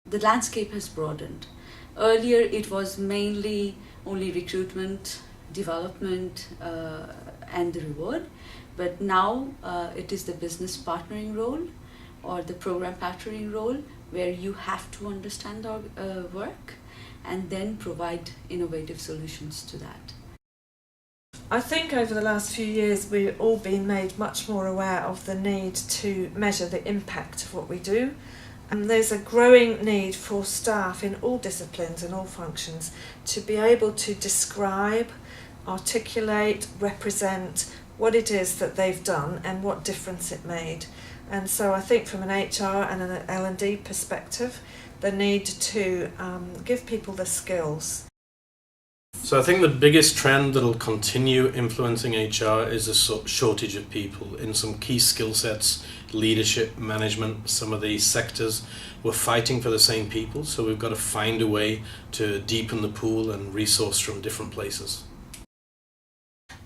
The landscape has broadened. Earlier it was mainly only recruitment, development and the reward, but now it is the business partnering role or the program partnering role, where you have to understand our work and then provide innovative solutions to that. I think over the last few years we've all been made much more aware of the need to measure the impact of what we do. And there's a growing need for staff in all disciplines and all functions to be able to describe, articulate, represent what it is that they've done and what difference it made. And so I think from an HR and an L&D perspective, the need to give people the skills. So I think the biggest trend that will continue influencing HR is a shortage of people in some key skill sets, leadership, management. Some of these sectors we're fighting for the same people, so we've got to find a way to deepen the pool and resource from different places.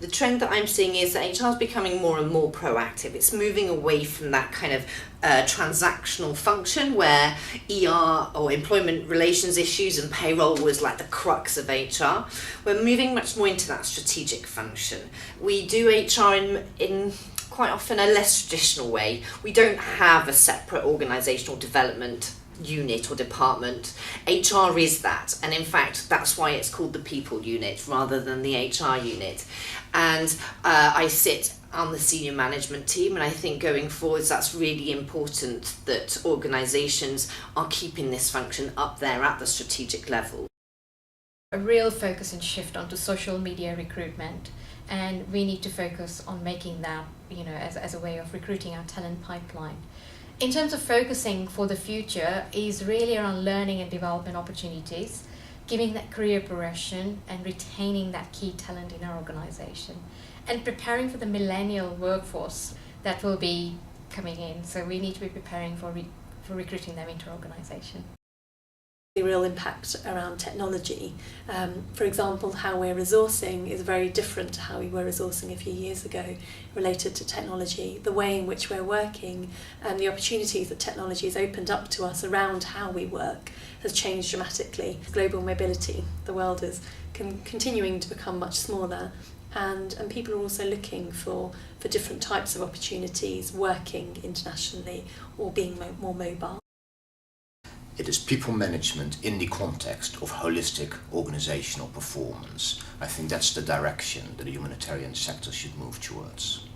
The trend that I'm seeing is that HR is becoming more and more proactive. It's moving away from that kind of transactional function where ER or employment relations issues and payroll was like the crux of HR. We're moving much more into that strategic function. We do HR in quite often a less traditional way. We don't have a separate organisational development unit or department. HR is that, and in fact that's why it's called the people unit rather than the HR unit. And I sit on the senior management team, and I think going forwards that's really important that organisations are keeping this function up there at the strategic level. A real focus and shift onto social media recruitment, and we need to focus on making that, as a way of recruiting our talent pipeline. In terms of focusing for the future is really around learning and development opportunities, giving that career progression and retaining that key talent in our organisation, and preparing for the millennial workforce that will be coming in. So we need to be preparing for recruiting them into our organisation. The real impact around technology. For example, how we're resourcing is very different to how we were resourcing a few years ago related to technology. The way in which we're working and the opportunities that technology has opened up to us around how we work has changed dramatically. Global mobility, the world is continuing to become much smaller, and people are also looking for different types of opportunities, working internationally or being more mobile. It is people management in the context of holistic organizational performance. I think that's the direction that the humanitarian sector should move towards.